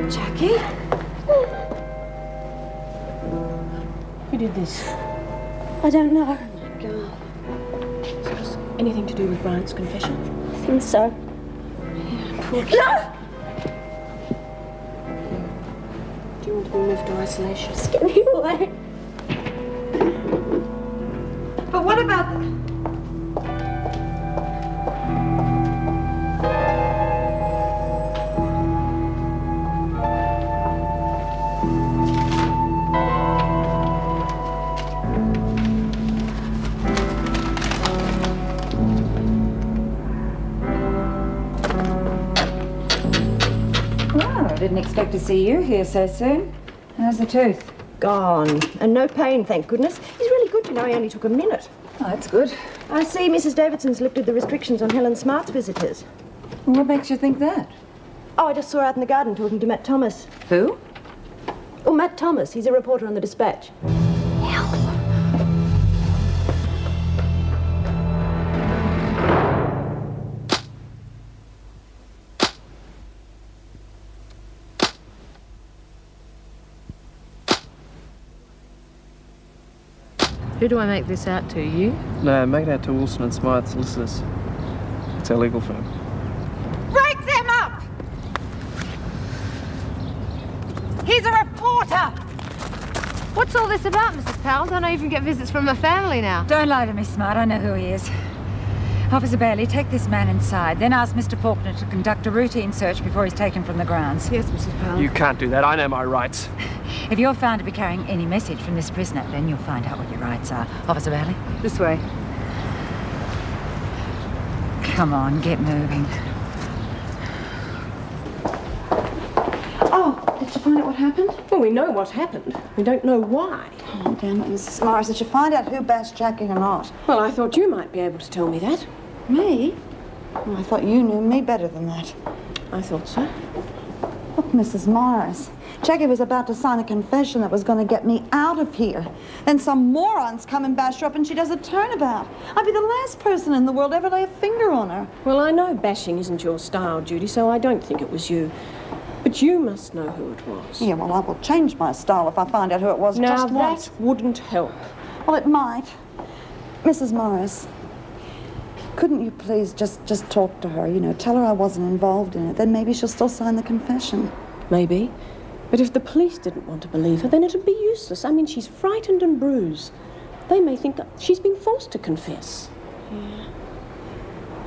Jackie? Who did this? I don't know. Oh, my God. Is this anything to do with Bryant's confession? I think so. Poor kid. No! Do you want to be moved to isolation? Just get me away. But what about the... Didn't expect to see you here so soon. How's the tooth? Gone. And no pain, thank goodness. He's really good, you know. He only took a minute. Oh, that's good. I see Mrs. Davidson's lifted the restrictions on Helen Smart's visitors. What makes you think that? Oh, I just saw her out in the garden talking to Matt Thomas. Who? Oh, Matt Thomas. He's a reporter on the Dispatch. Who do I make this out to? You? No, make it out to Wilson and Smythe solicitors. It's our legal firm. Break them up! He's a reporter! What's all this about, Mrs. Powell? Don't I even get visits from my family now? Don't lie to me, Smart. I know who he is. Officer Bailey, take this man inside, then ask Mr. Faulkner to conduct a routine search before he's taken from the grounds. Yes, Mrs. Powell. You can't do that. I know my rights. If you're found to be carrying any message from this prisoner, then you'll find out what your rights are. Officer Bailey? This way. Come on, get moving. Oh, did you find out what happened? Well, we know what happened. We don't know why. Oh, damn it, Mrs. Morris. Did you find out who bashed Jackie or not? Well, I thought you might be able to tell me that. Me? Oh, I thought you knew me better than that. I thought so. Look, Mrs. Morris. Jackie was about to sign a confession that was going to get me out of here. Then some morons come and bash her up and she does a turnabout. I'd be the last person in the world to ever lay a finger on her. Well, I know bashing isn't your style, Judy, so I don't think it was you. But you must know who it was. Yeah, well, I will change my style if I find out who it was Now, just once. that wouldn't help. Well, it might. Mrs. Morris, couldn't you please just talk to her, you know, tell her I wasn't involved in it. Then maybe she'll still sign the confession. Maybe. But if the police didn't want to believe her, then it'd be useless. I mean, she's frightened and bruised. They may think that she's been forced to confess.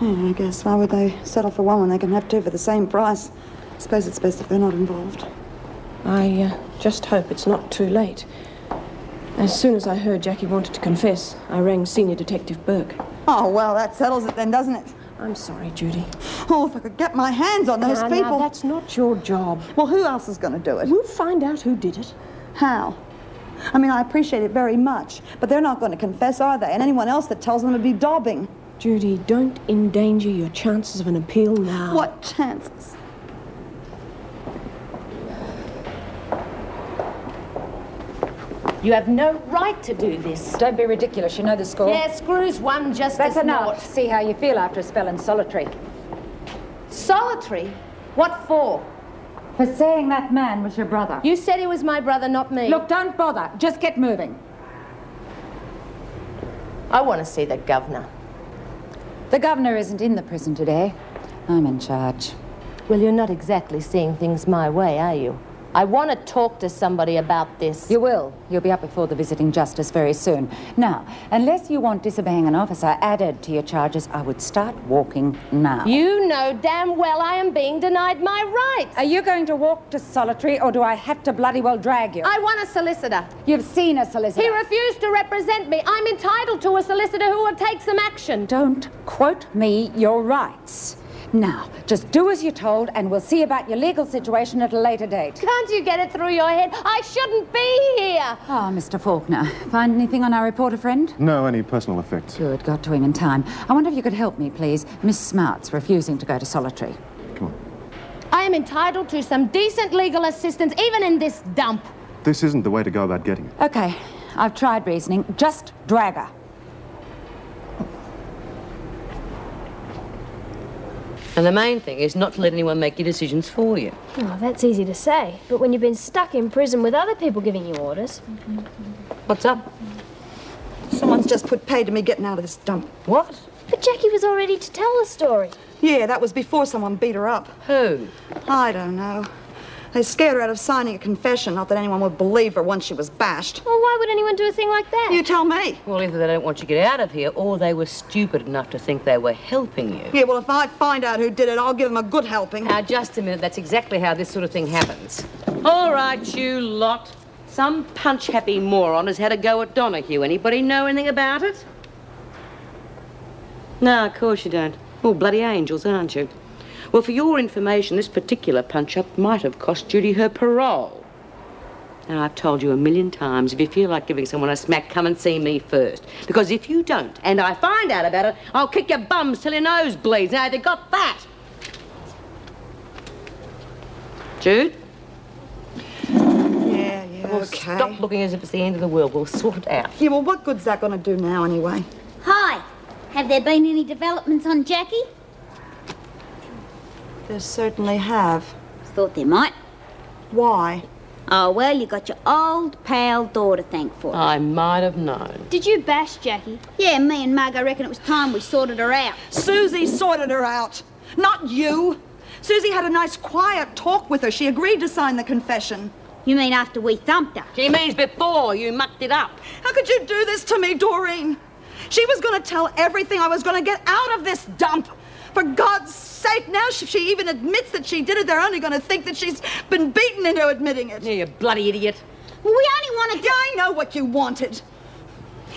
Yeah, I guess. Why would they settle for one when they can have two for the same price? I suppose it's best if they're not involved. I just hope it's not too late. As soon as I heard Jackie wanted to confess, I rang Senior Detective Burke. Oh, well, that settles it then, doesn't it? I'm sorry, Judy. Oh, if I could get my hands on those people. Now, that's not your job. Well, who else is going to do it? We'll find out who did it. How? I mean, I appreciate it very much, but they're not going to confess, are they? And anyone else that tells them would be daubing. Judy, don't endanger your chances of an appeal now. What chances? You have no right to do this. Don't be ridiculous. You know the score. Yeah, screws one just That's as enough. naught. See how you feel after a spell in solitary. Solitary? What for? For saying that man was your brother. You said he was my brother, not me. Look, don't bother. Just get moving. I want to see the governor. The governor isn't in the prison today. I'm in charge. Well, you're not exactly seeing things my way, are you? I want to talk to somebody about this. You will. You'll be up before the visiting justice very soon. Now, unless you want disobeying an officer added to your charges, I would start walking now. You know damn well I am being denied my rights. Are you going to walk to solitary, or do I have to bloody well drag you? I want a solicitor. You've seen a solicitor. He refused to represent me. I'm entitled to a solicitor who will take some action. Don't quote me your rights. Now, just do as you're told, and we'll see about your legal situation at a later date. Can't you get it through your head? I shouldn't be here. Ah, Mr. Faulkner. Find anything on our reporter friend? No, any personal effects. Good, got to him in time. I wonder if you could help me, please. Miss Smart's refusing to go to solitary. Come on. I am entitled to some decent legal assistance, even in this dump. This isn't the way to go about getting it. Okay, I've tried reasoning. Just drag her. And the main thing is not to let anyone make your decisions for you. Oh, that's easy to say. But when you've been stuck in prison with other people giving you orders... What's up? Someone's just put paid to me getting out of this dump. What? But Jackie was all ready to tell the story. Yeah, that was before someone beat her up. Who? I don't know. They scared her out of signing a confession, not that anyone would believe her once she was bashed. Well, why would anyone do a thing like that? You tell me. Well, either they don't want you to get out of here, or they were stupid enough to think they were helping you. Yeah, well, if I find out who did it, I'll give them a good helping. Now, just a minute. That's exactly how this sort of thing happens. All right, you lot. Some punch-happy moron has had a go at Donahue. Anybody know anything about it? No, of course you don't. All bloody angels, aren't you? Well, for your information, this particular punch-up might have cost Judy her parole. Now, I've told you a million times, if you feel like giving someone a smack, come and see me first. Because if you don't, and I find out about it, I'll kick your bums till your nose bleeds. Now, have you got that? Jude? Yeah, Well, okay. stop looking as if it's the end of the world. We'll sort it out. Yeah, well, what good's that going to do now, anyway? Hi. Have there been any developments on Jackie? There certainly have. Thought there might. Why? Oh, well, you got your old pal daughter to thank for it. I might have known. Did you bash Jackie? Yeah, me and Mug, I reckon it was time we sorted her out. Susie sorted her out, not you. Susie had a nice, quiet talk with her. She agreed to sign the confession. You mean after we thumped her? She means before you mucked it up. How could you do this to me, Doreen? She was going to tell everything I was going to get out of this dump. For God's sake, now if she even admits that she did it, they're only going to think that she's been beaten into admitting it. Yeah, you bloody idiot. Well, we only wanted to... Yeah, I know what you wanted.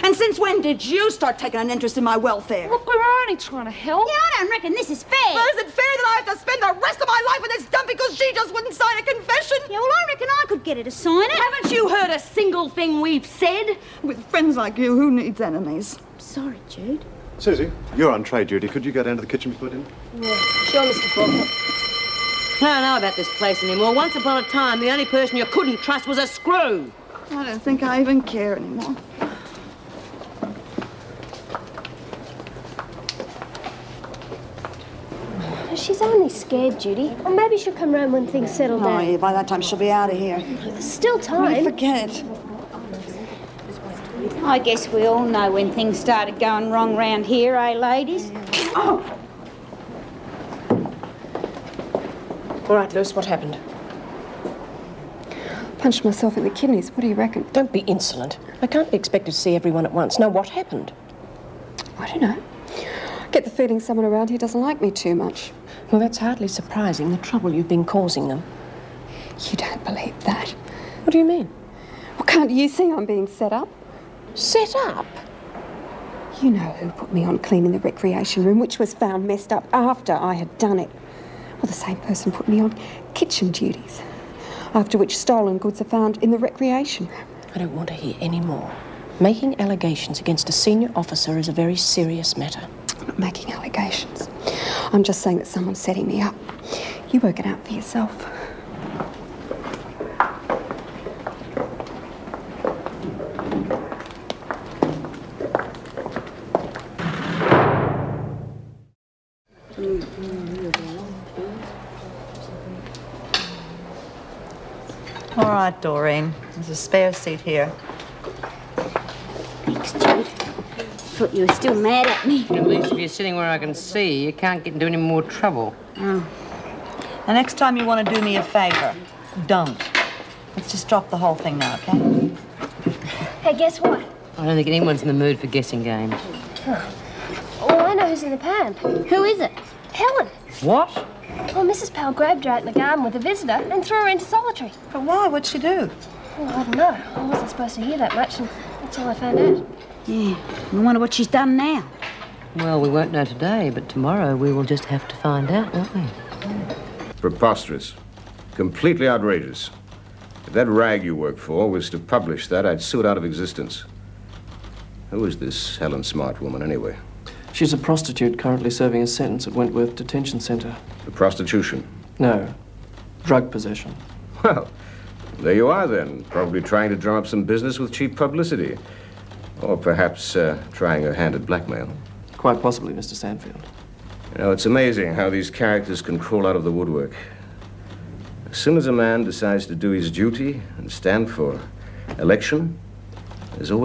And since when did you start taking an interest in my welfare? Look, we were only trying to help. Yeah, I don't reckon this is fair. Well, is it fair that I have to spend the rest of my life in this dump because she just wouldn't sign a confession? Yeah, well, I reckon I could get her to sign it. Haven't you heard a single thing we've said? With friends like you, who needs enemies? Sorry, Jude. Susie, you're on trade duty. Could you go down to the kitchen before dinner? Yeah, sure, Mr. Faulkner. I don't know about this place anymore. Once upon a time, the only person you couldn't trust was a screw. I don't think I even care anymore. She's only scared, Judy. Or maybe she'll come round when things settle Oh, down. yeah, by that time she'll be out of here. There's still time. Forget it. I guess we all know when things started going wrong round here, eh, ladies? Oh! All right, Luce, what happened? Punched myself in the kidneys. What do you reckon? Don't be insolent. I can't be expected to see everyone at once. Now, what happened? I don't know. I get the feeling someone around here doesn't like me too much. Well, that's hardly surprising, the trouble you've been causing them. You don't believe that? What do you mean? Well, can't you see I'm being set up? Set up? You know who put me on cleaning the recreation room, which was found messed up after I had done it. Well, the same person put me on kitchen duties, after which stolen goods are found in the recreation room. I don't want to hear any more. Making allegations against a senior officer is a very serious matter. I'm not making allegations. I'm just saying that someone's setting me up. You work it out for yourself. All right, Doreen. There's a spare seat here. Thanks, Jude. Thought you were still mad at me. At least if you're sitting where I can see, you can't get into any more trouble. Oh. The next time you want to do me a favour, don't. Let's just drop the whole thing now, okay? Hey, guess what? I don't think anyone's in the mood for guessing games. Oh, I know who's in the pan. Who is it? Helen. What? Well, Mrs. Powell grabbed her out in the garden with a visitor and threw her into solitary. But why? What'd she do? Well, I don't know. I wasn't supposed to hear that much, and that's all I found out. Yeah. I wonder what she's done now. Well, we won't know today, but tomorrow we will just have to find out, won't we? Preposterous. Completely outrageous. If that rag you work for was to publish that, I'd sue it out of existence. Who is this Helen Smart woman, anyway? She's a prostitute currently serving a sentence at Wentworth Detention Centre. For prostitution? No. Drug possession. Well, there you are then. Probably trying to drum up some business with cheap publicity. Or perhaps trying her hand at blackmail. Quite possibly, Mr. Stanfield. You know, it's amazing how these characters can crawl out of the woodwork. As soon as a man decides to do his duty and stand for election, there's always